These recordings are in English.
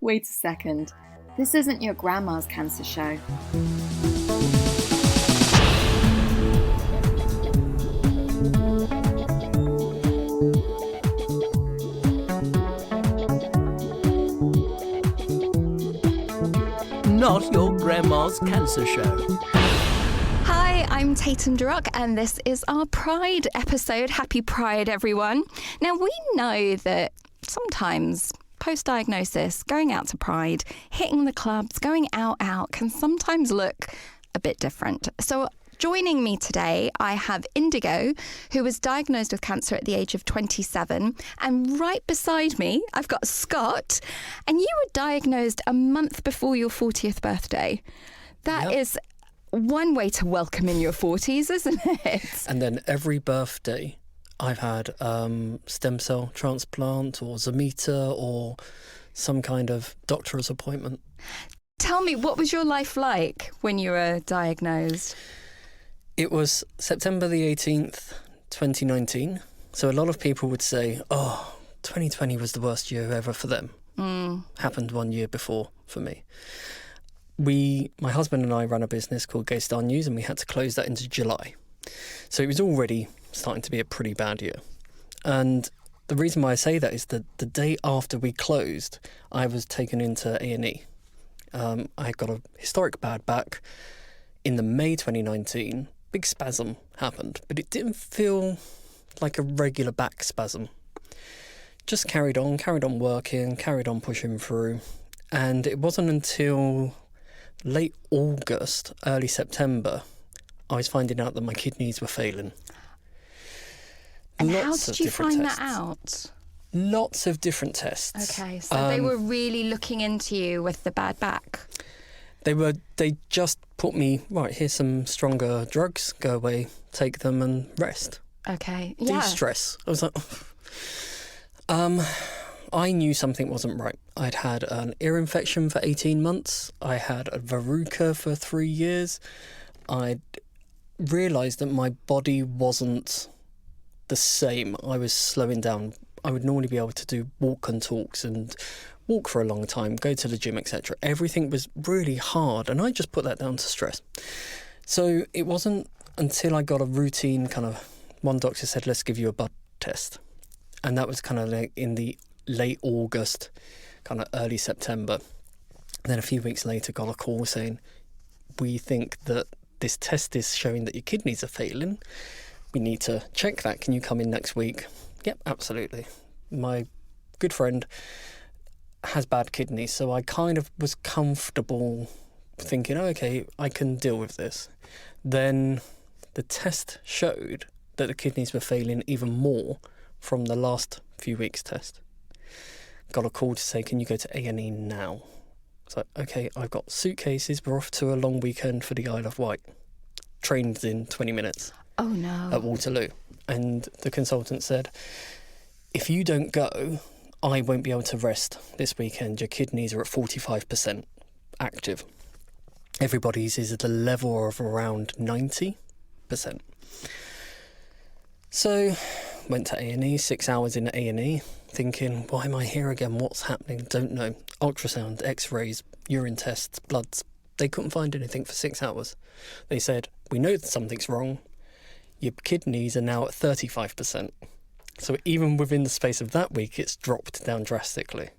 Wait a second. This isn't your grandma's cancer show. Not your grandma's cancer show. Hi, I'm Tatum and this is our Pride episode. Happy Pride, everyone. Now, we know that sometimes post-diagnosis, going out to Pride, hitting the clubs, going out can sometimes look a bit different. So joining me today, I have Indigo, who was diagnosed with cancer at the age of 27. And right beside me, I've got Scott. And you were diagnosed a month before your 40th birthday. That is one way to welcome in your 40s, isn't it? And then every birthday, I've had stem cell transplant or Zamita or some kind of doctor's appointment. Tell me, what was your life like when you were diagnosed? It was September the 18th, 2019. So a lot of people would say, 2020 was the worst year ever for them. Happened 1 year before for me. My husband and I ran a business called Gay Star News, and we had to close that into July. So it was already starting to be a pretty bad year. And the reason why I say that is that the day after we closed, I was taken into A&E. I got a historic bad back. In the May 2019, big spasm happened, but it didn't feel like a regular back spasm. Just carried on working, carried on pushing through. And it wasn't until late August, early September, I was finding out that my kidneys were failing. And how did you find that out? Lots of different tests. Okay, so they were really looking into you with the bad back. They just put me, right, here's some stronger drugs, go away, take them and rest. Okay, yeah. De-stress. I was like, I knew something wasn't right. I'd had an ear infection for 18 months. I had a verruca for 3 years. I'd realised that my body wasn't the same. I was slowing down. I would normally be able to do walk and talks and walk for a long time, go to the gym, etc. Everything was really hard, and I just put that down to stress. So it wasn't until I got a routine one doctor said, let's give you a blood test. And that was like in the late August, early September. Then a few weeks later, got a call saying, we think that this test is showing that your kidneys are failing. We need to check that. Can you come in next week? Yep, absolutely. My good friend has bad kidneys, so I was comfortable thinking, okay, I can deal with this. Then the test showed that the kidneys were failing even more from the last few weeks' test. Got a call to say, can you go to A&E now? So, okay, I've got suitcases, we're off to a long weekend for the Isle of Wight. Trained in 20 minutes. Oh, no. At Waterloo. And the consultant said, if you don't go, I won't be able to rest this weekend. Your kidneys are at 45% active. Everybody's is at a level of around 90%. So, went to A&E, 6 hours in A&E, thinking, why am I here again? What's happening? Don't know. Ultrasound, x-rays, urine tests, bloods. They couldn't find anything for 6 hours. They said, we know that something's wrong. Your kidneys are now at 35%. So even within the space of that week, it's dropped down drastically.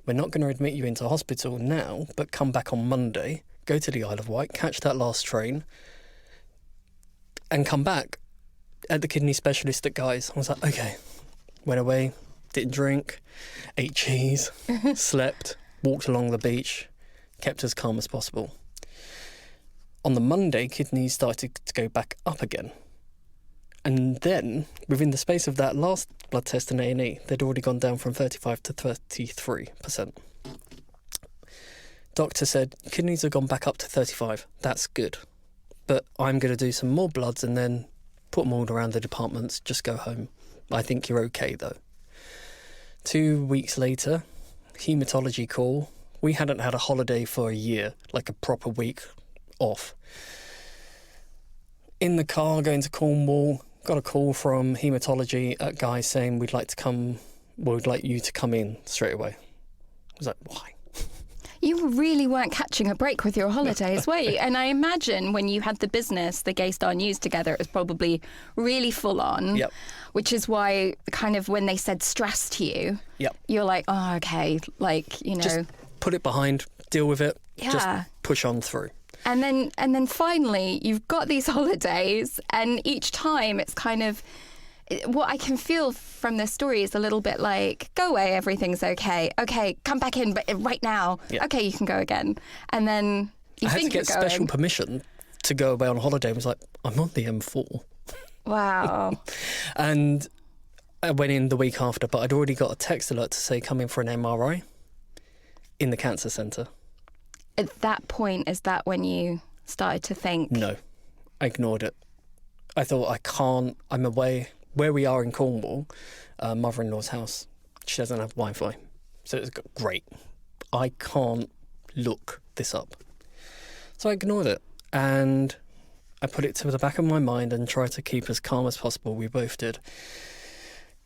We're not going to admit you into hospital now, but come back on Monday, go to the Isle of Wight, catch that last train, and come back at the kidney specialist at Guy's. I was like, okay. Went away, didn't drink, ate cheese, slept, walked along the beach, kept as calm as possible. On the Monday, kidneys started to go back up again. And then, within the space of that last blood test in A&E, they'd already gone down from 35 to 33%. Doctor said, kidneys have gone back up to 35. That's good. But I'm going to do some more bloods and then put them all around the departments, just go home. I think you're okay, though. 2 weeks later, haematology call. We hadn't had a holiday for a year, like a proper week off. in the car going to Cornwall, got a call from haematology at Guy saying we'd like you to come in straight away. I was like, why? You really weren't catching a break with your holidays, were you? And I imagine when you had the business, the Gay Star News together, it was probably really full on. Yep. Which is why kind of when they said stress to you, Yep. you're like, oh, okay, like, you know. Just put it behind, deal with it, Yeah. just push on through. And then finally, you've got these holidays, and each time it's kind of, what I can feel from this story is a little bit like, go away, everything's okay. Okay, come back in, but right now. Yeah. Okay, you can go again. And then you I had to think get you're going. special permission to go away on holiday. I was like, I'm on the M4. Wow. And I went in the week after, but I'd already got a text alert to say come in for an MRI in the cancer centre. At that point, is that when you started to think? No, I ignored it. I thought, I'm away. Where we are in Cornwall, mother-in-law's house, she doesn't have Wi-Fi. So it's great. I can't look this up. So I ignored it. And I put it to the back of my mind and tried to keep as calm as possible. We both did.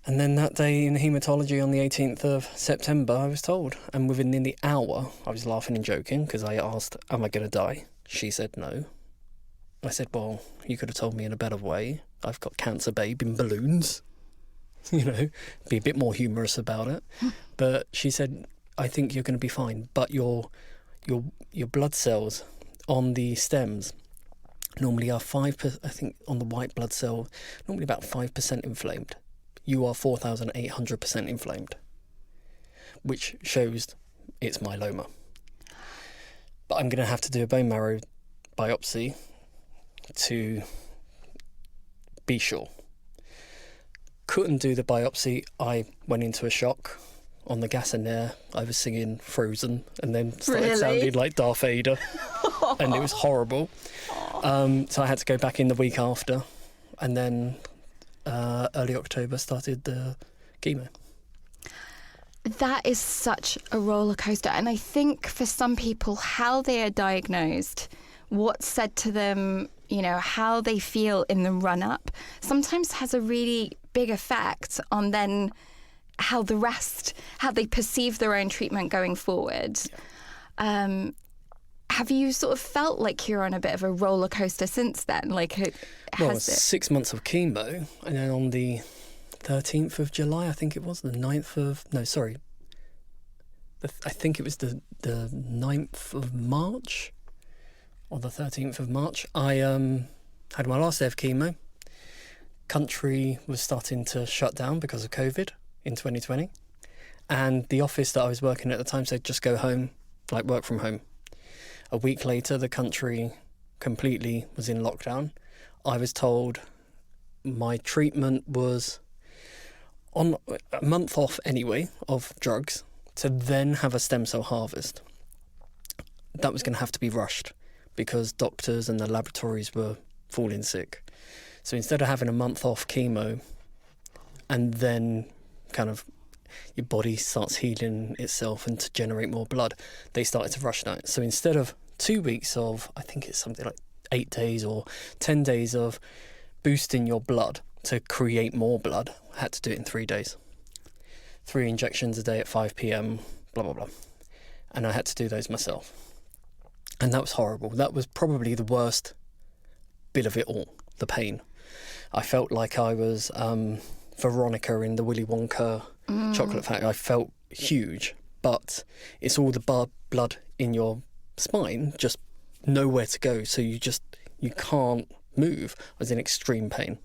And then that day in haematology on the 18th of September, I was told. And within the hour, I was laughing and joking because I asked, am I going to die? She said no. I said, well, you could have told me in a better way. I've got cancer, babe, in balloons. You know, be a bit more humorous about it. But she said, I think you're going to be fine. But your blood cells on the stems normally are 5%, I think on the white blood cell, normally about 5% inflamed. You are 4,800% inflamed, which shows it's myeloma. But I'm going to have to do a bone marrow biopsy to be sure. Couldn't do the biopsy. I went into a shock on the gas and air. I was singing Frozen and then started sounding like Darth Vader. And it was horrible. So I had to go back in the week after. And then early October started the chemo. That is such a roller coaster. And I think for some people, how they are diagnosed, what's said to them, you know, how they feel in the run up, sometimes has a really big effect on then how they perceive their own treatment going forward. Yeah. Have you sort of felt like you're on a bit of a roller coaster since then? Like, well, 6 months of chemo, and then on the 13th of July, I think it was, I think it was the 9th of March, or the 13th of March, I had my last day of chemo. Country was starting to shut down because of COVID in 2020. And the office that I was working at the time said, just go home, like work from home. A week later, the country completely was in lockdown. I was told my treatment was on a month off anyway of drugs to then have a stem cell harvest. That was going to have to be rushed because doctors and the laboratories were falling sick. So instead of having a month off chemo and then kind of your body starts healing itself and to generate more blood, they started to rush that. So instead of 2 weeks of, I think it's something like 8 days or 10 days of boosting your blood to create more blood, I had to do it in 3 days. 3 injections a day at 5 p.m, blah, blah, blah. And I had to do those myself. And that was horrible. That was probably the worst bit of it all, the pain. I felt like I was Veronica in the Willy Wonka chocolate factory. I felt huge, but it's all the blood in your spine, just nowhere to go. So you can't move. I was in extreme pain.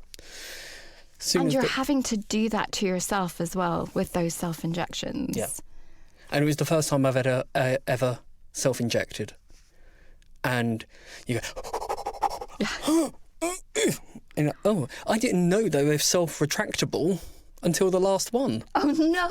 And you're having to do that to yourself as well with those self-injections. Yeah. And it was the first time I've ever self-injected. And you go, and, oh, I didn't know they were self-retractable until the last one. Oh, no.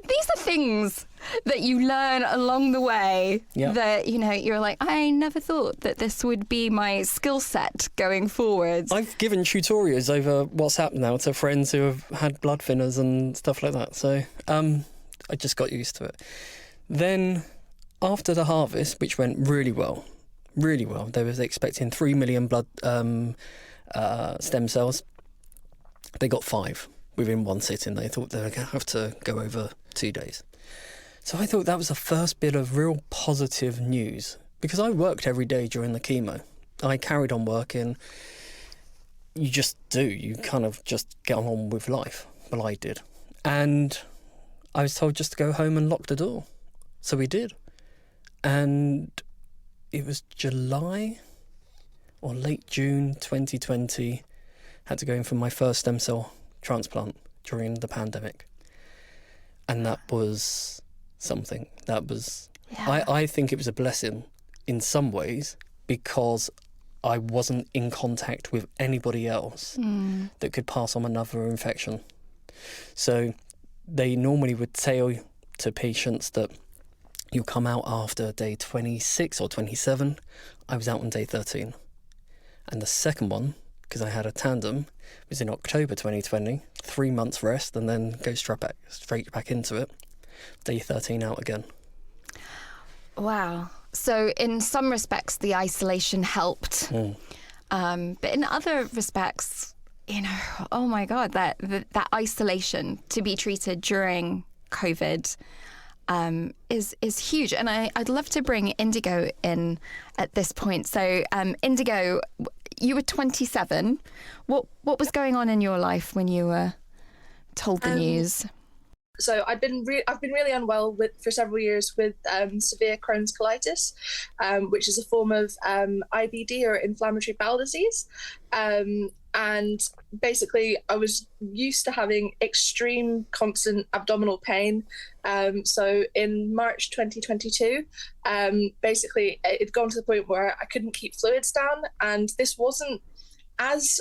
These are things that you learn along the way that, you know, you're like, I never thought that this would be my skill set going forward. I've given tutorials over WhatsApp now to friends who have had blood thinners and stuff like that. So I just got used to it. Then after the harvest, which went really well, really well. They was expecting 3 million blood stem cells. They got 5 within one sitting. They thought they were going to have to go over 2 days. So I thought that was the first bit of real positive news, because I worked every day during the chemo. I carried on working. You just do. You kind of just get on with life. Well, I did. And I was told just to go home and lock the door. So we did. And it was July or late June 2020. Had to go in for my first stem cell transplant during the pandemic. And that was something. That was... Yeah. I think it was a blessing in some ways, because I wasn't in contact with anybody else that could pass on another infection. So they normally would tell to patients that you'll come out after day 26 or 27. I was out on day 13. And the second one, because I had a tandem, was in October 2020, 3 months rest, and then go straight back into it. Day 13 out again. Wow. So in some respects, the isolation helped. But in other respects, you know, oh my God, that isolation to be treated during COVID is huge. And I'd love to bring Indigo in at this point. So Indigo, you were 27. What was going on in your life when you were told the news? So I've been really unwell for several years with severe Crohn's colitis, which is a form of IBD, or inflammatory bowel disease. And basically, I was used to having extreme, constant abdominal pain. So in March 2022, basically, it had gone to the point where I couldn't keep fluids down. And this wasn't as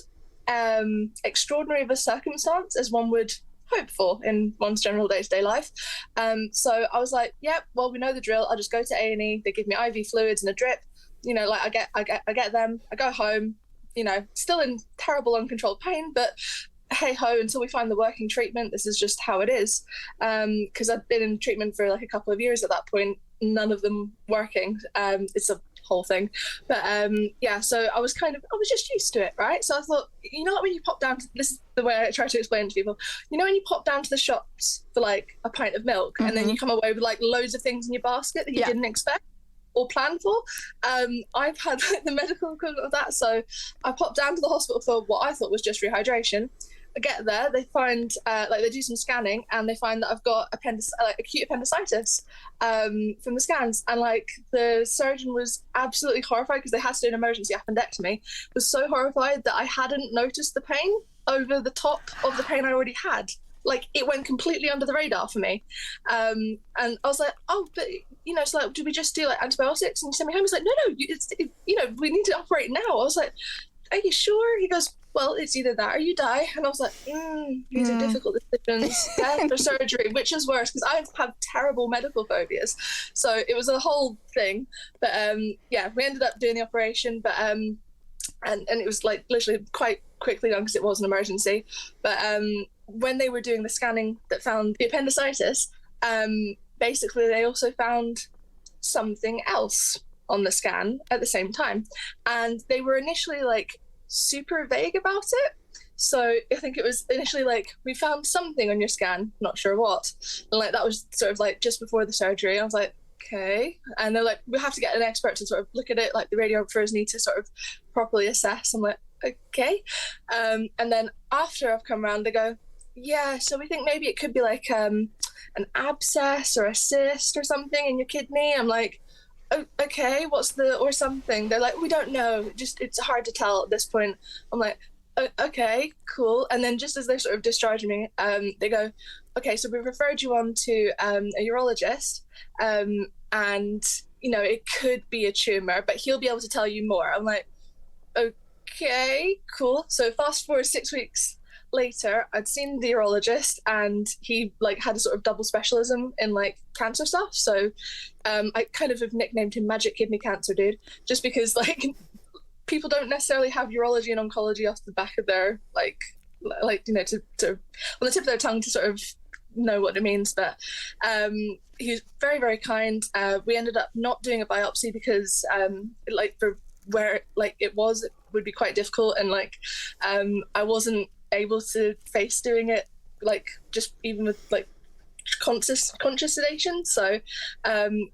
extraordinary of a circumstance as one would hope for in one's general day-to-day life. So I was like, yep, well, we know the drill. I'll just go to A&E. They give me IV fluids and a drip. You know, like I get them. I go home, you know, still in terrible uncontrolled pain, but hey ho, until we find the working treatment, this is just how it is. Because I've been in treatment for like a couple of years at that point, none of them working. It's a whole thing. But yeah, so I was just used to it, right? So I thought, you know, like when you pop down to, this is the way I try to explain to people, you know, when you pop down to the shops for like a pint of milk, and then you come away with like loads of things in your basket that you didn't expect or plan for. I've had the medical equivalent of that. So I popped down to the hospital for what I thought was just rehydration. I get there, they find, they do some scanning, and they find that I've got acute appendicitis from the scans. And like the surgeon was absolutely horrified, because they had to do an emergency appendectomy, was so horrified that I hadn't noticed the pain over the top of the pain I already had. Like, it went completely under the radar for me. And I was like, oh, but, you know, it's like, do we just do like antibiotics and send me home? He's like, no, you know, we need to operate now. I was like, are you sure? He goes, well, it's either that or you die. And I was like, these are difficult decisions. Death or surgery, which is worse? Because I have terrible medical phobias. So it was a whole thing. But yeah, we ended up doing the operation. But and it was like literally quite quickly done, because it was an emergency. But when they were doing the scanning that found the appendicitis, basically they also found something else on the scan at the same time. And they were initially like super vague about it. So I think it was initially like, we found something on your scan, not sure what. And like that was sort of like just before the surgery. I was like, okay. And they're like, we have to get an expert to sort of look at it. Like the radiographers need to sort of properly assess. I'm like, okay. And then after I've come around, they go, yeah, so we think maybe it could be like an abscess or a cyst or something in your kidney. I'm like, okay, or something. They're like, we don't know, it's hard to tell at this point. I'm like, okay, cool. And then just as they're sort of discharging me, they go, okay, so we've referred you on to a urologist, and you know, it could be a tumor, but he'll be able to tell you more. I'm like, okay, cool. So fast forward 6 weeks later, I'd seen the urologist, and he like had a sort of double specialism in like cancer stuff. So I kind of have nicknamed him Magic Kidney Cancer Dude, just because like people don't necessarily have urology and oncology off the back of their like you know, to on the tip of their tongue to sort of know what it means, but he was very, very kind. We ended up not doing a biopsy because like for where like it would be quite difficult, and like I wasn't able to face doing it, like just even with like conscious sedation. So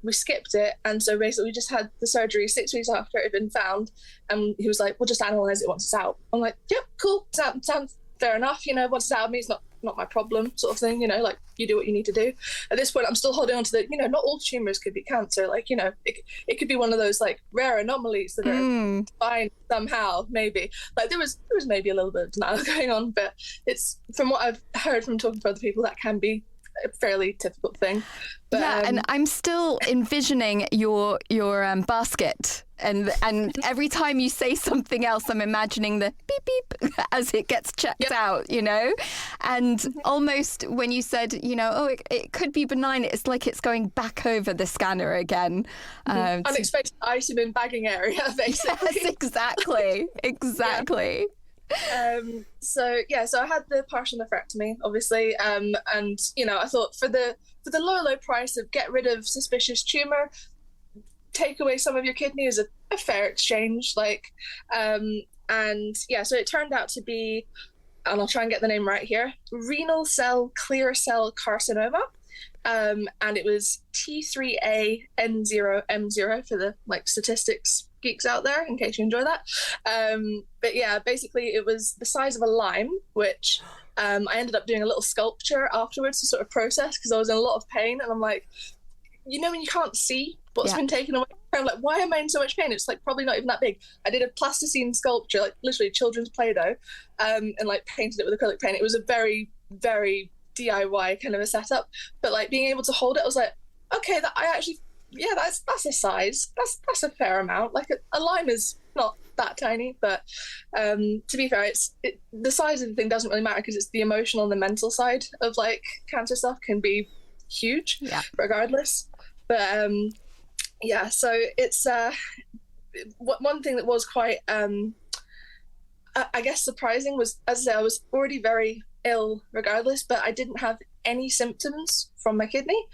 we skipped it, and so basically we just had the surgery 6 weeks after it had been found, and he was like, we'll just analyze it once it's out. I'm like, yep, cool, sounds fair enough, you know, once it's out of me, it's not my problem, sort of thing, you know, like you do what you need to do. At this point I'm still holding on to the, you know, not all tumors could be cancer, like, you know, it could be one of those like rare anomalies that are fine somehow, maybe. Like there was maybe a little bit of denial going on, but it's, from what I've heard from talking to other people, that can be a fairly typical thing. But, yeah, and I'm still envisioning your basket, and every time you say something else, I'm imagining the beep beep as it gets checked out, you know. And almost when you said, you know, oh, it could be benign, it's like it's going back over the scanner again. Unexpected item in bagging area, basically. Yes, exactly. So I had the partial nephrectomy, obviously, and you know, I thought for the low price of get rid of suspicious tumor, take away some of your kidney is a fair exchange, like, and yeah, so it turned out to be, and I'll try and get the name right here, renal cell clear cell carcinoma. And it was T3A N0M0 for the like statistics geeks out there, in case you enjoy that. But yeah, basically it was the size of a lime, which I ended up doing a little sculpture afterwards to sort of process, because I was in a lot of pain, and I'm like, you know, when you can't see what's been taken away, I'm like, why am I in so much pain? It's like probably not even that big. I did a plasticine sculpture, like literally children's Play-Doh, and like painted it with acrylic paint. It was a very, very DIY kind of a setup, but like being able to hold it, I was like, okay, that I actually, yeah, that's a size, that's a fair amount. Like a lime is not that tiny, but to be fair, the size of the thing doesn't really matter, because it's the emotional and the mental side of like cancer stuff can be huge, regardless. But yeah, so it's one thing that was quite I guess surprising was, as I say, I was already very ill regardless, but I didn't have any symptoms from my kidney,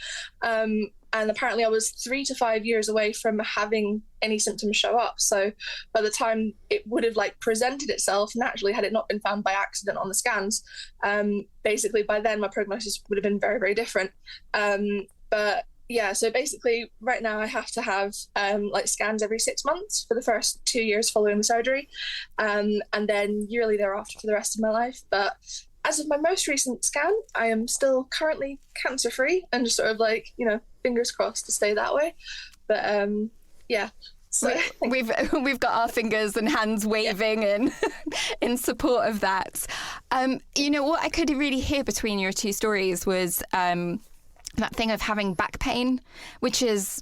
and apparently I was 3 to 5 years away from having any symptoms show up. So by the time it would have like presented itself naturally, had it not been found by accident on the scans, basically by then my prognosis would have been very, very different. But yeah, so basically right now I have to have like scans every 6 months for the first 2 years following the surgery, and then yearly thereafter for the rest of my life. But as of my most recent scan, I am still currently cancer-free, and just sort of like, you know, fingers crossed to stay that way. But yeah. So we've got our fingers and hands waving in support of that. You know, what I could really hear between your two stories was that thing of having back pain, which is,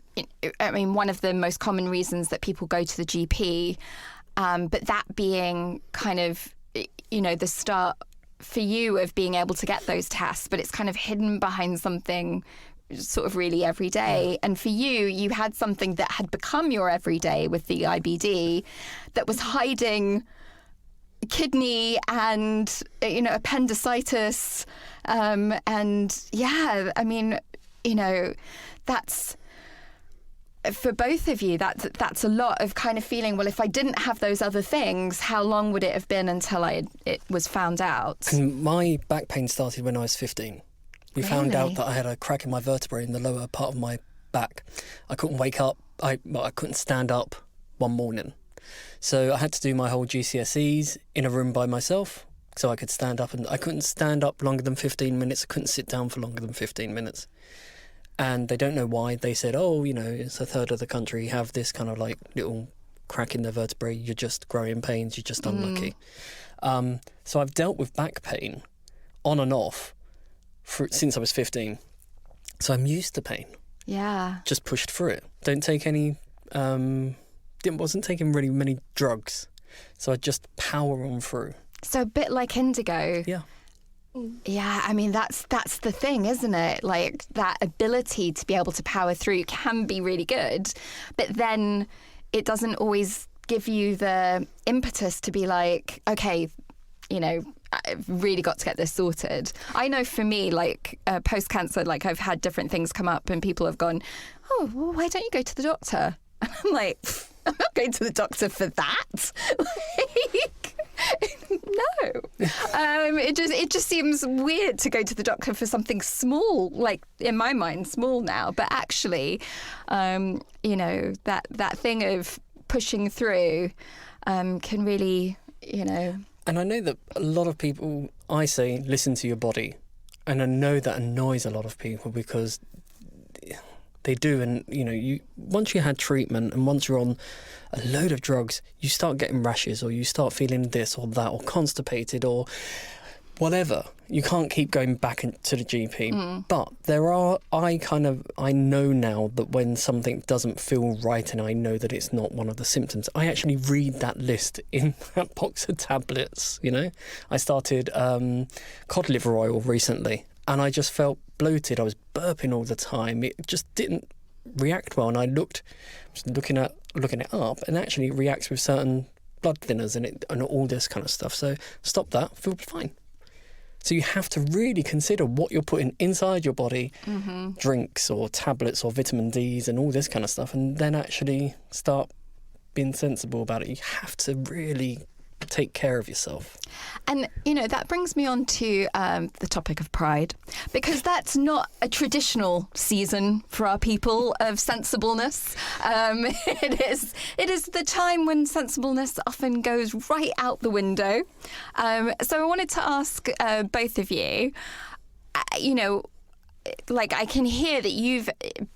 I mean, one of the most common reasons that people go to the GP, but that being kind of, you know, the start for you of being able to get those tests, but it's kind of hidden behind something sort of really everyday. And for you had something that had become your everyday with the IBD that was hiding kidney and, you know, appendicitis. And yeah, I mean, you know, that's, for both of you, that's a lot of kind of feeling, well, if I didn't have those other things, how long would it have been until it was found out? And my back pain started when I was 15. We found out that I had a crack in my vertebrae in the lower part of my back. I couldn't wake up. I couldn't stand up one morning. So I had to do my whole GCSEs in a room by myself so I could stand up. And I couldn't stand up longer than 15 minutes. I couldn't sit down for longer than 15 minutes. And they don't know why. They said, oh, you know, it's a third of the country have this kind of like little crack in their vertebrae. You're just growing pains. You're just unlucky. So I've dealt with back pain on and off since I was 15. So I'm used to pain. Yeah. Just pushed through it. Don't take any, wasn't taking really many drugs. So I just power on through. So a bit like Indigo. Yeah. Yeah, I mean, that's the thing, isn't it? Like, that ability to be able to power through can be really good, but then it doesn't always give you the impetus to be like, okay, you know, I've really got to get this sorted. I know for me, like post-cancer, like I've had different things come up and people have gone, oh, well, why don't you go to the doctor? And I'm like, I'm not going to the doctor for that. Like, no. It just seems weird to go to the doctor for something small, like in my mind, small now. But actually, you know, that thing of pushing through can really, you know. And I know that a lot of people, I say, listen to your body. And I know that annoys a lot of people because they do. And, you know, once you had treatment and once you're on a load of drugs, you start getting rashes or you start feeling this or that or constipated or whatever. You can't keep going back to the GP. But I know now that when something doesn't feel right and I know that it's not one of the symptoms, I actually read that list in that box of tablets, you know. I started cod liver oil recently and I just felt bloated. I was burping all the time. It just didn't react well. And I was looking it up, and actually it reacts with certain blood thinners and all this kind of stuff. So stop that, feel fine. So you have to really consider what you're putting inside your body, drinks or tablets or vitamin Ds and all this kind of stuff, and then actually start being sensible about it. You have to really take care of yourself. And, you know, that brings me on to the topic of Pride, because that's not a traditional season for our people of sensibleness. It is the time when sensibleness often goes right out the window. So I wanted to ask both of you, you know, like I can hear that you've,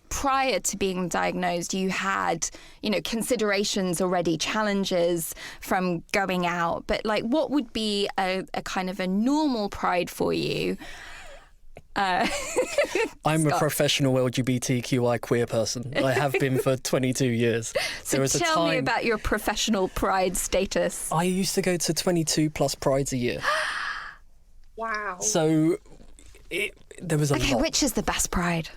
prior to being diagnosed, you had, you know, considerations already, challenges from going out. But like, what would be a kind of a normal Pride for you? I'm Scott. a professional LGBTQI queer person. I have been for 22 years. So tell me about your professional Pride status. I used to go to 22 plus Prides a year. Wow. So there was a lot. Which is the best Pride?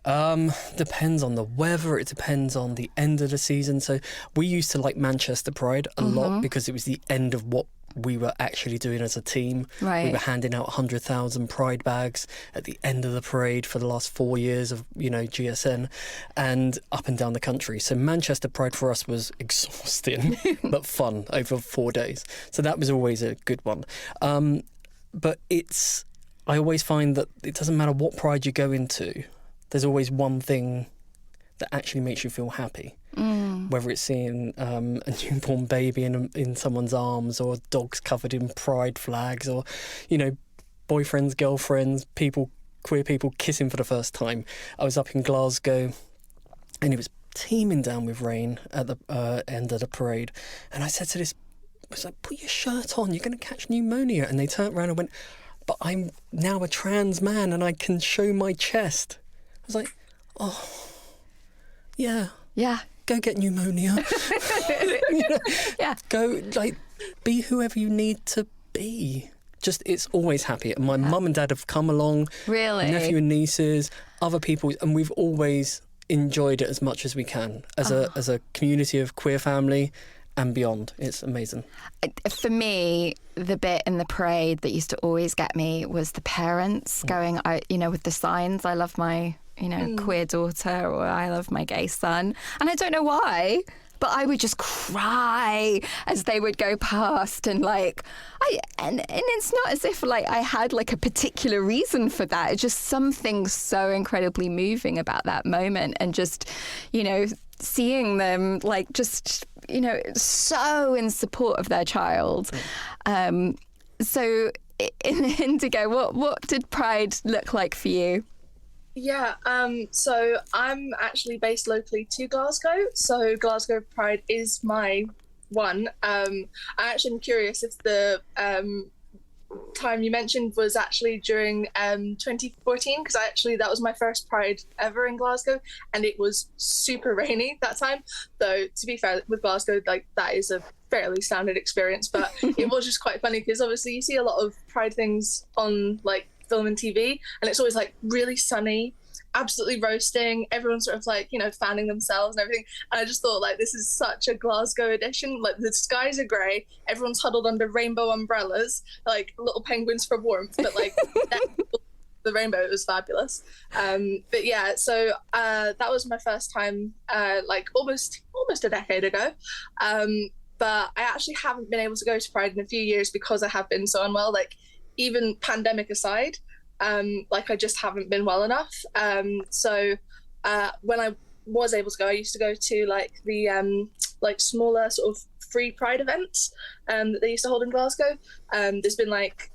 Depends on the weather. It depends on the end of the season. So we used to like Manchester Pride a lot because it was the end of what we were actually doing as a team. Right. We were handing out 100,000 Pride bags at the end of the parade for the last 4 years of, you know, GSN, and up and down the country. So Manchester Pride for us was exhausting but fun over 4 days. So that was always a good one. But I always find that it doesn't matter what Pride you go into, there's always one thing that actually makes you feel happy. Whether it's seeing a newborn baby in someone's arms, or dogs covered in Pride flags, or, you know, boyfriends, girlfriends, queer people kissing for the first time. I was up in Glasgow and it was teeming down with rain at the end of the parade. And I said to this, I was like, put your shirt on, you're going to catch pneumonia. And they turned around and went, but I'm now a trans man and I can show my chest. I was like, oh, yeah. Yeah. Go get pneumonia. You know, Yeah. go, like, be whoever you need to be. Just, it's always happy. And my mum and dad have come along. Really? Nephew and nieces, other people, and we've always enjoyed it as much as we can as a community of queer family and beyond. It's amazing. For me, the bit in the parade that used to always get me was the parents going, you know, with the signs, I love my, you know, queer daughter, or I love my gay son. And I don't know why, but I would just cry as they would go past, and like, and it's not as if like I had like a particular reason for that. It's just something so incredibly moving about that moment, and just, you know, seeing them like just, you know, so in support of their child. So in Indigo, what did Pride look like for you? Yeah, so I'm actually based locally to Glasgow, so Glasgow Pride is my one. I actually am curious if the time you mentioned was actually during 2014, because that was my first Pride ever in Glasgow, and it was super rainy that time. Though, to be fair, with Glasgow, like, that is a fairly standard experience, but it was just quite funny because obviously you see a lot of Pride things on like film and TV, and it's always like really sunny absolutely roasting. Everyone's sort of like, fanning themselves and everything. And I just thought, like, this is such a Glasgow edition. Like, the skies are grey, everyone's huddled under rainbow umbrellas, like little penguins for warmth, but like the rainbow, it was fabulous. But yeah, so that was my first time, like almost a decade ago. But I actually haven't been able to go to Pride in a few years because I have been so unwell. Like, even pandemic aside, like, I just haven't been well enough. So when I was able to go, I used to go to like the like smaller sort of free Pride events that they used to hold in Glasgow. There's been like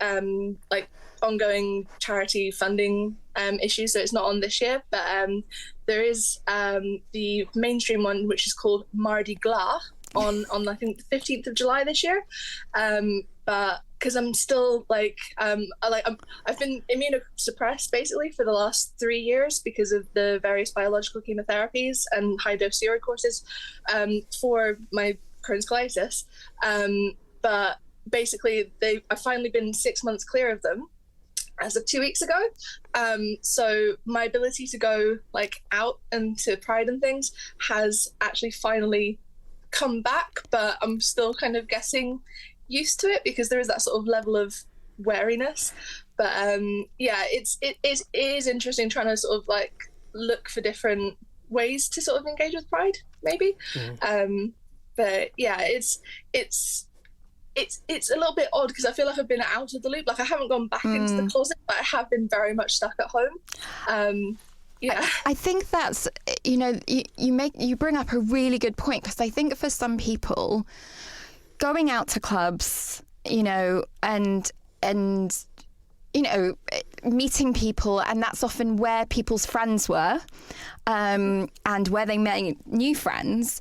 ongoing charity funding issues, so it's not on this year, but there is the mainstream one, which is called Mardi Gras, on I think the 15th of July this year. But because I'm still like I've been immunosuppressed basically for the last 3 years because of the various biological chemotherapies and high dose steroid courses for my Crohn's colitis. But basically I've finally been 6 months clear of them as of 2 weeks ago. So my ability to go like out and to Pride and things has actually finally come back, but I'm still kind of getting used to it because there is that sort of level of wariness. But yeah, it is interesting trying to sort of like look for different ways to sort of engage with Pride, maybe. But yeah, it's a little bit odd because I feel like I've been out of the loop. Like, I haven't gone back into the closet, but I have been very much stuck at home. Yeah, I think that's, you bring up a really good point, because I think for some people, going out to clubs, and meeting people, and that's often where people's friends were, and where they made new friends,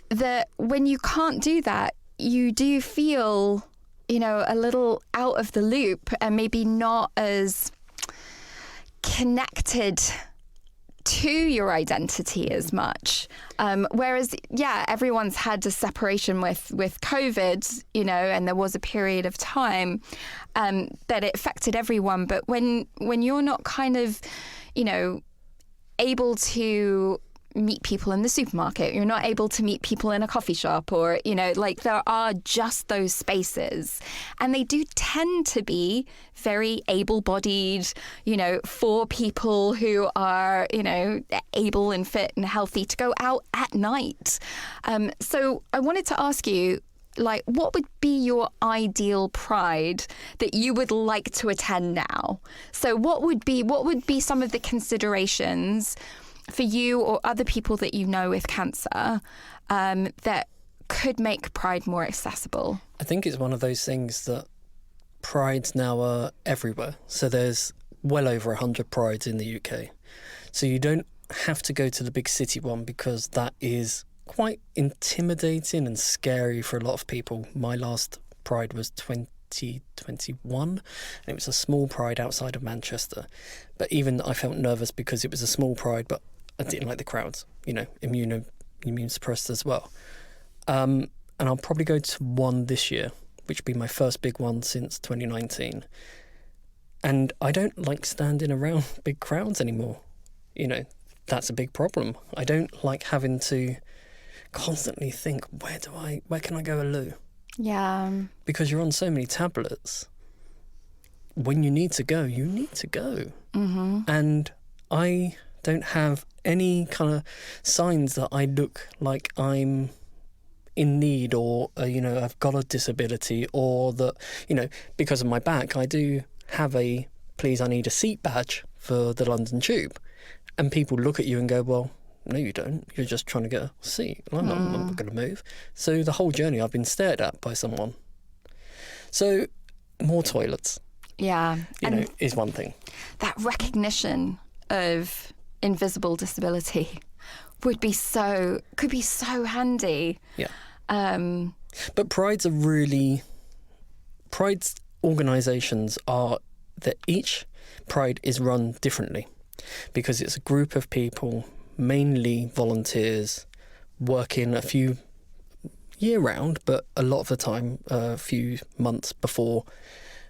that when you can't do that, you do feel, a little out of the loop and maybe not as connected to your identity as much. Whereas, yeah, everyone's had a separation with COVID, and there was a period of time that it affected everyone. But when you're not kind of, able to meet people in the supermarket, you're not able to meet people in a coffee shop, or there are just those spaces, and they do tend to be very able-bodied, for people who are able and fit and healthy to go out at night. So I wanted to ask you, like, what would be your ideal Pride that you would like to attend now? So what would be some of the considerations for you or other people that you know with cancer that could make Pride more accessible? I think it's one of those things that prides now are everywhere. So there's well over 100 prides in the UK. So you don't have to go to the big city one, because that is quite intimidating and scary for a lot of people. My last Pride was 2021, and it was a small Pride outside of Manchester. But even I felt nervous because it was a small Pride, but I didn't like the crowds, immune suppressed as well. And I'll probably go to one this year, which will be my first big one since 2019. And I don't like standing around big crowds anymore. That's a big problem. I don't like having to constantly think, where can I go a loo? Yeah. Because you're on so many tablets. When you need to go, you need to go. Mm-hmm. And I don't have any kind of signs that I look like I'm in need, or I've got a disability, or that because of my back I do have a please I need a seat badge for the London Tube, and people look at you and go, well, no you don't, you're just trying to get a seat. I'm not going to move. So the whole journey I've been stared at by someone. So more toilets, is one thing. That recognition of invisible disability could be so handy. Yeah. But Pride's organisations are that each Pride is run differently, because it's a group of people, mainly volunteers, working a few year round, but a lot of the time a few months before,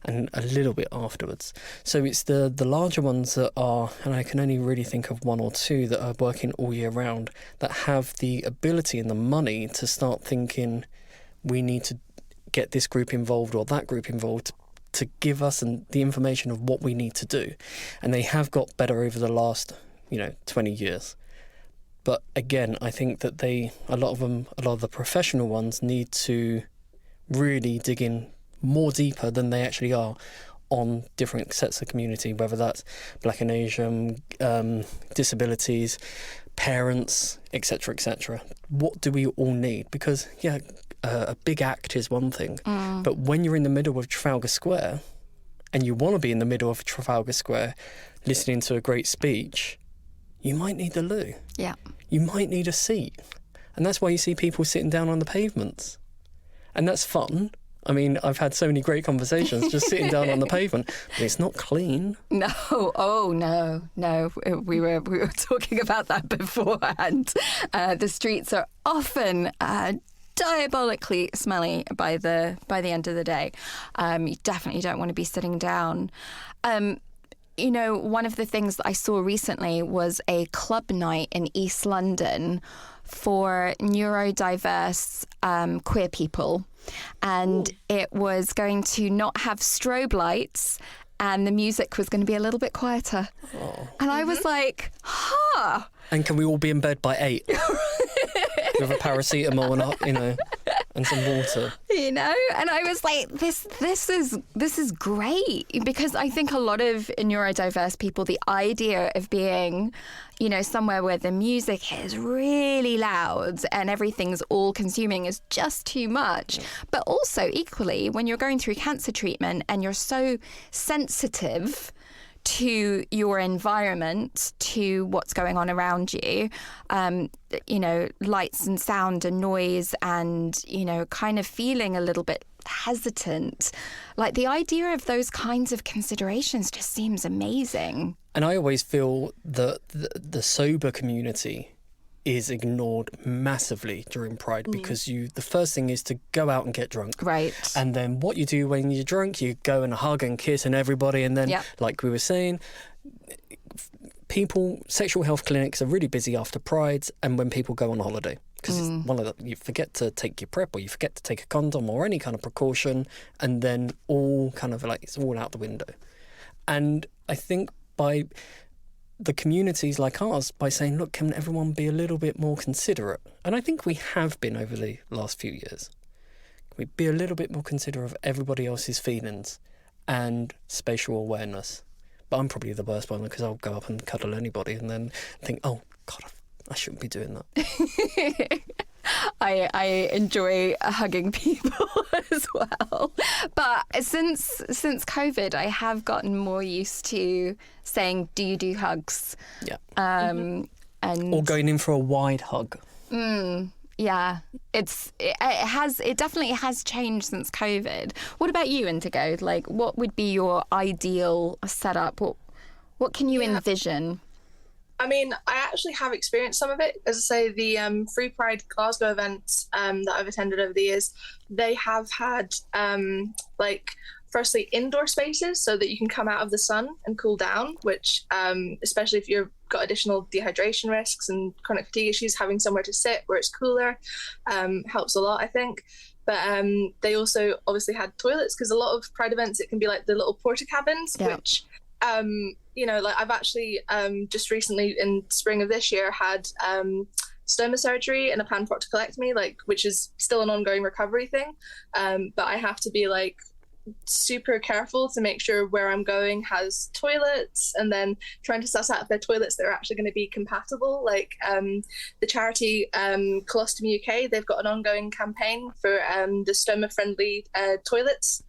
and a little bit afterwards. So it's the larger ones that are, and I can only really think of one or two that are working all year round, that have the ability and the money to start thinking, we need to get this group involved or that group involved to give us the information of what we need to do. And they have got better over the last, 20 years. But again, I think that a lot of the professional ones need to really dig in more deeper than they actually are on different sets of community, whether that's Black and Asian, disabilities, parents, etc., etc. What do we all need? Because, a big act is one thing, but when you're in the middle of Trafalgar Square, and you want to be in the middle of Trafalgar Square listening to a great speech, you might need the loo. Yeah. You might need a seat. And that's why you see people sitting down on the pavements. And that's fun. I mean, I've had so many great conversations just sitting down on the pavement, but it's not clean. No, no. We were talking about that beforehand. The streets are often diabolically smelly by the end of the day. You definitely don't want to be sitting down. One of the things that I saw recently was a club night in East London for neurodiverse queer people. And it was going to not have strobe lights, and the music was going to be a little bit quieter. Oh. And I was like, And can we all be in bed by 8? With a paracetamol and some water. And I was like, this is great, because I think a lot of neurodiverse people, the idea of being, somewhere where the music is really loud and everything's all consuming is just too much. But also equally, when you're going through cancer treatment and you're so sensitive to your environment, to what's going on around you, lights and sound and noise, and, kind of feeling a little bit hesitant. Like, the idea of those kinds of considerations just seems amazing. And I always feel that the sober community is ignored massively during Pride, because the first thing is to go out and get drunk. Right. And then what you do when you're drunk, you go and hug and kiss and everybody. And then, like we were saying, sexual health clinics are really busy after Prides and when people go on holiday. Because it's one of you forget to take your PrEP, or you forget to take a condom or any kind of precaution, and then all kind of it's all out the window. And I think by the communities like ours, by saying, look, can everyone be a little bit more considerate? And I think we have been over the last few years. Can we be a little bit more considerate of everybody else's feelings and spatial awareness? But I'm probably the worst one, because I'll go up and cuddle anybody and then think, oh, God, I shouldn't be doing that. I enjoy hugging people as well. But since COVID, I have gotten more used to saying, do you do hugs? Yeah. And or going in for a wide hug. Yeah. It definitely has changed since COVID. What about you, Indigo? Like, what would be your ideal setup? What can you envision? I mean, I actually have experienced some of it. As I say, the Free Pride Glasgow events that I've attended over the years, they have had firstly indoor spaces so that you can come out of the sun and cool down, which especially if you've got additional dehydration risks and chronic fatigue issues, having somewhere to sit where it's cooler helps a lot, I think. But they also obviously had toilets, because a lot of Pride events, it can be like the little porta cabins, which I've actually just recently in spring of this year had stoma surgery and a planned proctocolectomy, which is still an ongoing recovery thing. But I have to be super careful to make sure where I'm going has toilets, and then trying to suss out if they're toilets that are actually going to be compatible. The charity Colostomy UK, they've got an ongoing campaign for the stoma-friendly toilets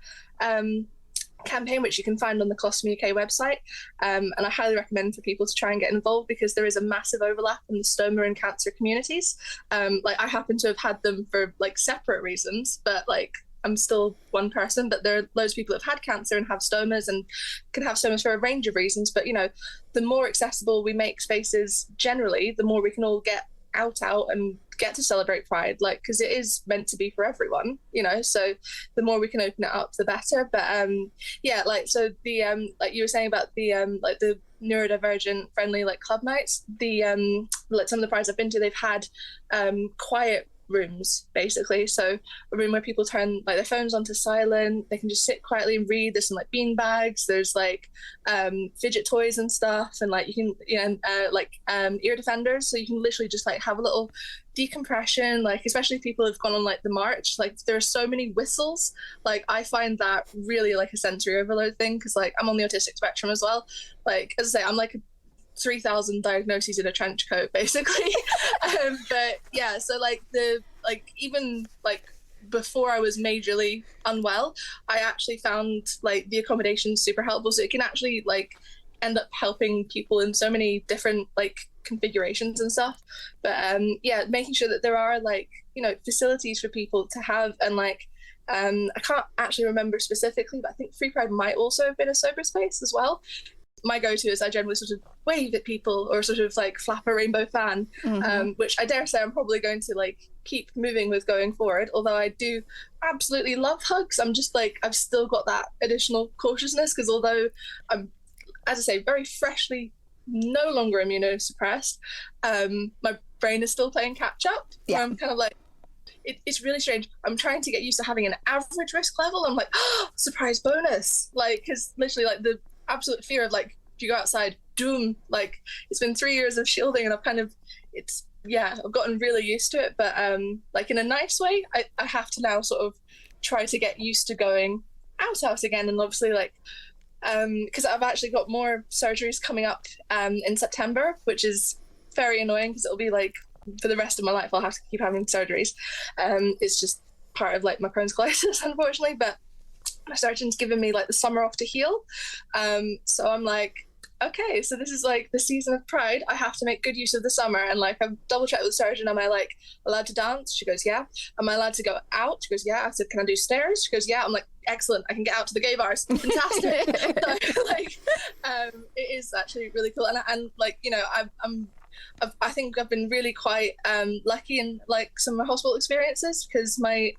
campaign, which you can find on the Colostomy UK website, and I highly recommend for people to try and get involved, because there is a massive overlap in the stoma and cancer communities. I happen to have had them for separate reasons, but I'm still one person, but there are loads of people that have had cancer and have stomas, and can have stomas for a range of reasons. But the more accessible we make spaces generally, the more we can all get out and get to celebrate Pride, like, because it is meant to be for everyone, you know, so the more we can open it up, the better. But yeah, like, so the like you were saying about the like the neurodivergent friendly like club nights, the like some of the prides I've been to, they've had quiet rooms, basically. So a room where people turn like their phones onto silent, they can just sit quietly and read. There's some like bean bags, there's like fidget toys and stuff, and like you can, you know, like ear defenders, so you can literally just like have a little decompression, like especially if people have gone on like the march, like there are so many whistles. Like I find that really like a sensory overload thing, because like I'm on the autistic spectrum as well. Like as I say, I'm like 3,000 diagnoses in a trench coat, basically. But yeah, so like the like even like before I was majorly unwell, I actually found like the accommodation super helpful. So it can actually like end up helping people in so many different like configurations and stuff. But yeah, making sure that there are like, you know, facilities for people to have, and like I can't actually remember specifically, but I think Free Pride might also have been a sober space as well. My go-to is I generally sort of wave at people or sort of like flap a rainbow fan, which I dare say I'm probably going to like keep moving with going forward. Although I do absolutely love hugs, I'm just like, I've still got that additional cautiousness, because although I'm, as I say, very freshly no longer immunosuppressed, my brain is still playing catch up. Yeah. I'm kind of like, it's really strange. I'm trying to get used to having an average risk level. I'm like, oh, surprise bonus. Like, because literally like the absolute fear of like, if you go outside, doom. Like it's been 3 years of shielding, and I've kind of, it's, yeah, I've gotten really used to it. But like in a nice way, I have to now sort of try to get used to going out again. And obviously like, because I've actually got more surgeries coming up in September, which is very annoying, because it'll be like for the rest of my life I'll have to keep having surgeries. It's just part of like my Crohn's colitis, unfortunately. But my surgeon's given me like the summer off to heal, so I'm like, okay, so this is like the season of Pride, I have to make good use of the summer. And like I've double checked with the surgeon, am I like allowed to dance? She goes, yeah. Am I allowed to go out? She goes, yeah. I said, can I do stairs? She goes, yeah. I'm like, excellent, I can get out to the gay bars. Fantastic. So, like it is actually really cool. And like, you know, I think I've been really quite lucky in like some of my hospital experiences, because my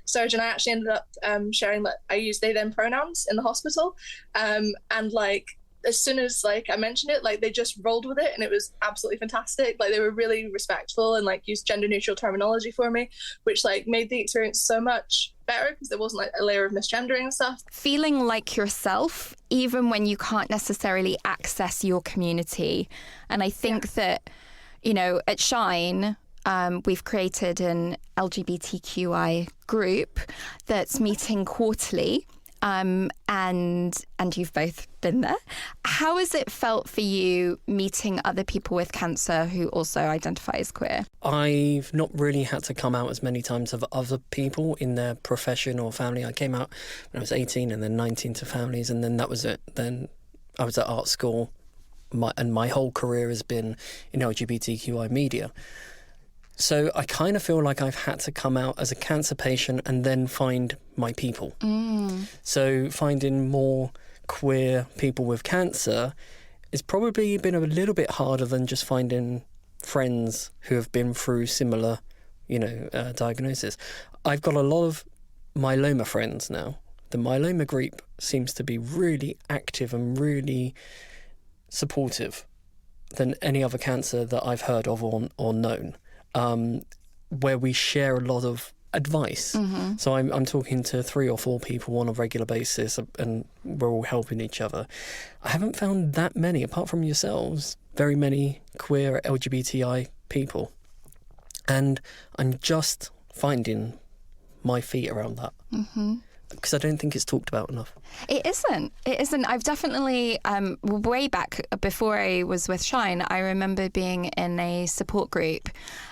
surgeon, I actually ended up sharing that I use they them pronouns in the hospital, and like as soon as like I mentioned it, like they just rolled with it, and it was absolutely fantastic. Like they were really respectful and like used gender neutral terminology for me, which like made the experience so much better, because there wasn't like a layer of misgendering and stuff. Feeling like yourself, even when you can't necessarily access your community. And I think that, you know, at Shine, we've created an LGBTQI group that's meeting quarterly. And you've both been there. How has it felt for you meeting other people with cancer who also identify as queer? I've not really had to come out as many times as other people in their profession or family. I came out when I was 18 and then 19 to families, and then that was it. Then I was at art school, and my whole career has been in LGBTQI media. So I kind of feel like I've had to come out as a cancer patient and then find my people. So finding more queer people with cancer has probably been a little bit harder than just finding friends who have been through similar, you know, diagnosis. I've got a lot of myeloma friends now. The myeloma group seems to be really active and really supportive than any other cancer that I've heard of or known. Where we share a lot of advice. So I'm talking to 3 or 4 people on a regular basis, and we're all helping each other. I haven't found that many, apart from yourselves, very many queer LGBTI people. And I'm just finding my feet around that. Because I don't think it's talked about enough. It isn't. I've definitely, way back before I was with Shine, I remember being in a support group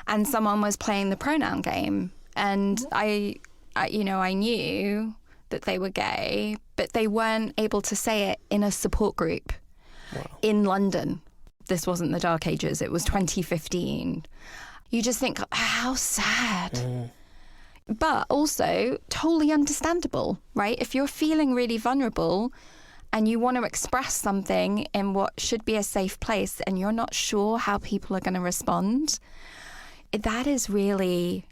and someone was playing the pronoun game. And I knew that they were gay, but they weren't able to say it in a support group in London. This wasn't the Dark Ages. It was 2015. You just think, how sad. But also totally understandable, right? If you're feeling really vulnerable and you want to express something in what should be a safe place and you're not sure how people are going to respond, that is really,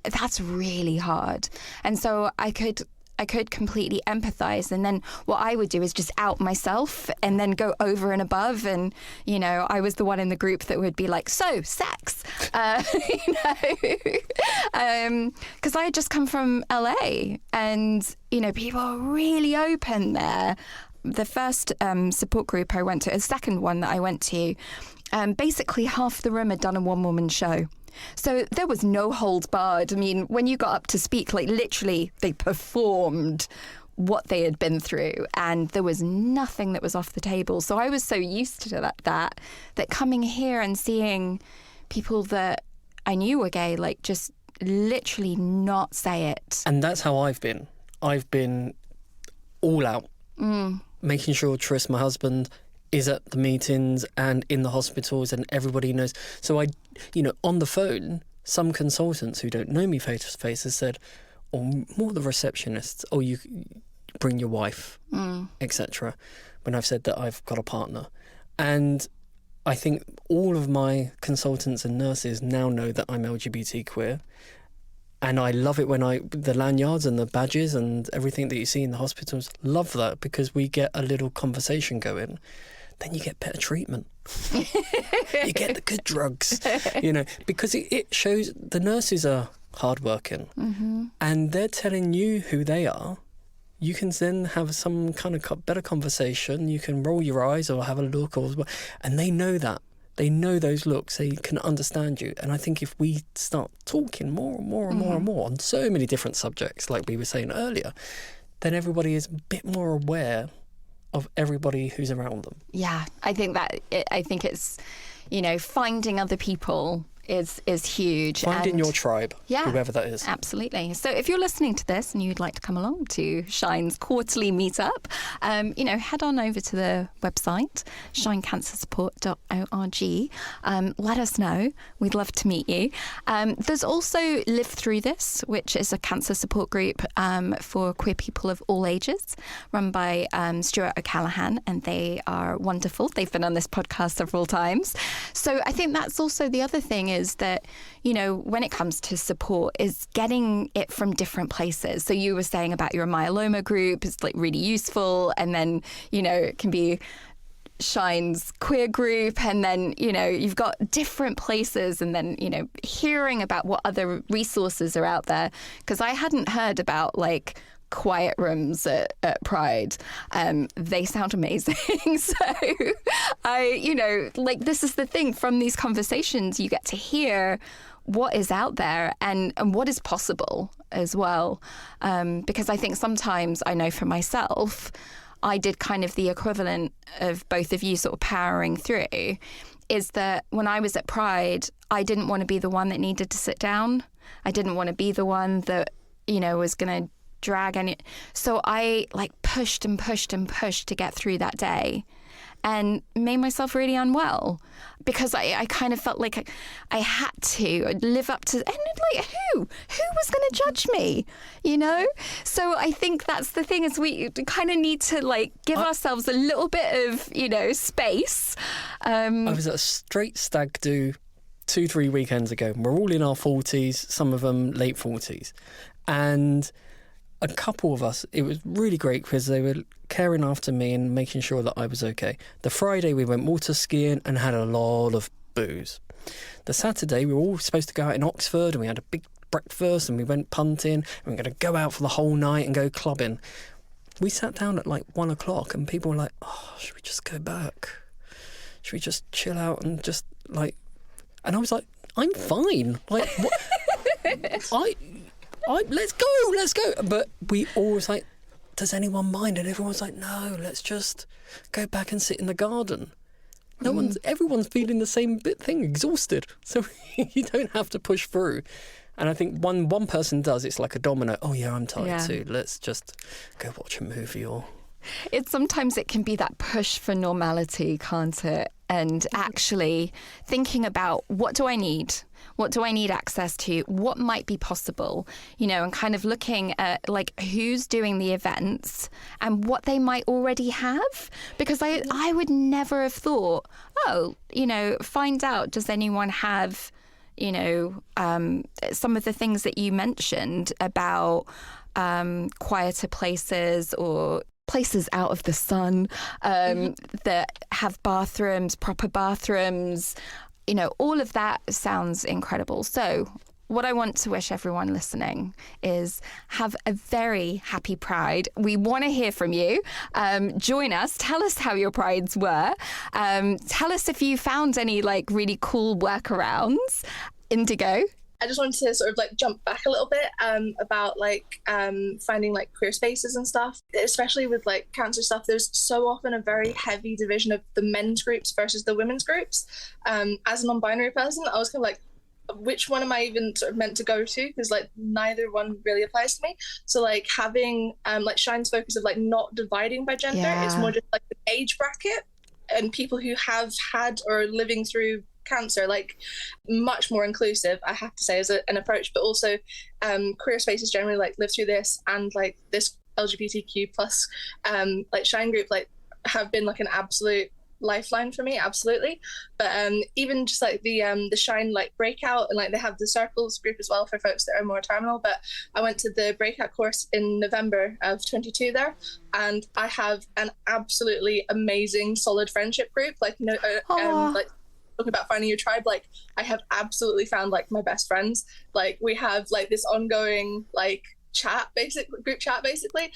that's really hard. And so I could completely empathize. And then what I would do is just out myself and then go over and above. And, you know, I was the one in the group that would be like, so sex, you know, because I had just come from LA and, you know, people are really open there. The first support group I went to, the second one that I went to, basically half the room had done a one-woman show. So there was no holds barred. I mean, when you got up to speak, like literally they performed what they had been through and there was nothing that was off the table. So I was so used to that coming here and seeing people that I knew were gay, like just literally not say it. And that's how I've been. I've been all out, making sure Tris, my husband, is at the meetings and in the hospitals and everybody knows. So I, you know, on the phone, some consultants who don't know me face to face have said, or more the receptionists, oh, you bring your wife, etc. When I've said that I've got a partner. And I think all of my consultants and nurses now know that I'm LGBT queer. And I love it when the lanyards and the badges and everything that you see in the hospitals, love that because we get a little conversation going. Then you get better treatment. You get the good drugs, you know, because it shows the nurses are hardworking and they're telling you who they are. You can then have some kind of better conversation. You can roll your eyes or have a look, and they know that. They know those looks. They can understand you. And I think if we start talking more and more and more and more on so many different subjects, like we were saying earlier, then everybody is a bit more aware of everybody who's around them. Yeah, I think it's, you know, finding other people is huge. Finding your tribe, whoever that is. Absolutely. So if you're listening to this and you'd like to come along to Shine's quarterly meetup, you know, head on over to the website, shinecancersupport.org. Let us know. We'd love to meet you. There's also Live Through This, which is a cancer support group for queer people of all ages, run by Stuart O'Callaghan, and they are wonderful. They've been on this podcast several times. So I think that's also the other thing is that, you know, when it comes to support is getting it from different places. So you were saying about your myeloma group is like really useful. And then, you know, it can be Shine's queer group. And then, you know, you've got different places and then, you know, hearing about what other resources are out there. Because I hadn't heard about like quiet rooms at Pride. They sound amazing. So you know, like this is the thing, from these conversations you get to hear what is out there and what is possible as well. Because I think sometimes I know for myself, I did kind of the equivalent of both of you sort of powering through, is that when I was at Pride, I didn't want to be the one that needed to sit down. I didn't want to be the one that, you know, was going to drag any. So I like pushed and pushed and pushed to get through that day and made myself really unwell because I kind of felt like I had to live up to, and like who was going to judge me, you know? So I think that's the thing, is we kind of need to like give ourselves a little bit of, you know, space. I was at a straight stag do 2-3 weekends ago. We're all in our 40s, some of them late 40s, and a couple of us, it was really great because they were caring after me and making sure that I was okay. The Friday we went water skiing and had a lot of booze. The Saturday we were all supposed to go out in Oxford and we had a big breakfast and we went punting and we were going to go out for the whole night and go clubbing. We sat down at like 1 o'clock and people were like, oh, should we just go back? Should we just chill out and just like... And I was like, I'm fine. Like, what? Let's go. But we always like, does anyone mind? And everyone's like, no, let's just go back and sit in the garden. Everyone's feeling the same thing, exhausted. So you don't have to push through. And I think one person does, it's like a domino. Oh yeah, I'm tired too. Let's just go watch a movie or... Sometimes it can be that push for normality, can't it? And actually thinking about, what do I need? What do I need access to? What might be possible? You know, and kind of looking at like who's doing the events and what they might already have. Because I would never have thought, oh, you know, find out, does anyone have, you know, some of the things that you mentioned about quieter places or places out of the sun that have bathrooms, proper bathrooms, you know, all of that sounds incredible. So what I want to wish everyone listening is have a very happy Pride. We want to hear from you. Join us. Tell us how your Prides were. Tell us if you found any like really cool workarounds. Indigo. I just wanted to sort of like jump back a little bit about like finding like queer spaces and stuff, especially with like cancer stuff. There's so often a very heavy division of the men's groups versus the women's groups. As a non-binary person, I was kind of like, which one am I even sort of meant to go to? Because like neither one really applies to me. So like having like Shine's focus of like not dividing by gender, it's more just like the age bracket and people who have had or are living through cancer, like much more inclusive, I have to say, as an approach. But also queer spaces generally like live through this, and like this LGBTQ plus like Shine group like have been like an absolute lifeline for me, absolutely. But even just like the Shine like breakout, and like they have the circles group as well for folks that are more terminal. But I went to the breakout course in November of 22 there, and I have an absolutely amazing solid friendship group, like, you know, like talking about finding your tribe, like I have absolutely found like my best friends. Like we have like this ongoing like group chat basically.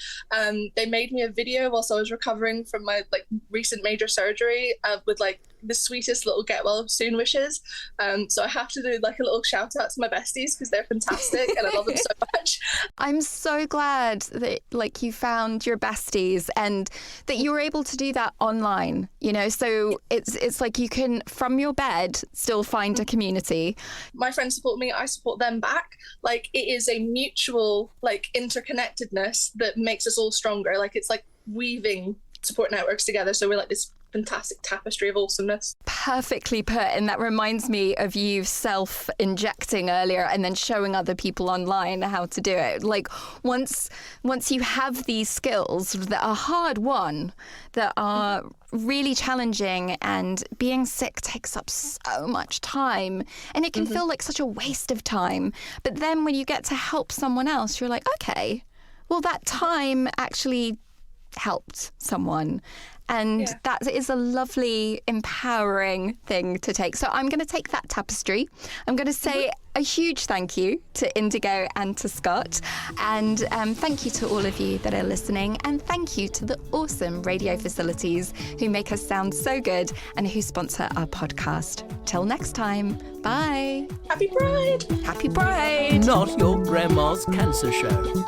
They made me a video whilst I was recovering from my like recent major surgery with like the sweetest little get well soon wishes. So I have to do like a little shout out to my besties because they're fantastic and I love them so much. I'm so glad that like you found your besties and that you were able to do that online, you know, so it's like you can from your bed still find a community. My friends support me, I support them back. Like it is a mutual like interconnectedness that makes us all stronger. Like it's like weaving support networks together, so we're like this fantastic tapestry of awesomeness. Perfectly put, and that reminds me of you self-injecting earlier and then showing other people online how to do it. Like once you have these skills that are hard won, that are really challenging, and being sick takes up so much time and it can feel like such a waste of time. But then when you get to help someone else, you're like, okay, well that time actually helped someone. And that is a lovely, empowering thing to take. So I'm going to take that tapestry. I'm going to say a huge thank you to Indigo and to Scott. And thank you to all of you that are listening. And thank you to the awesome radio facilities who make us sound so good and who sponsor our podcast. Till next time. Bye. Happy Pride! Happy Pride! Not your grandma's cancer show.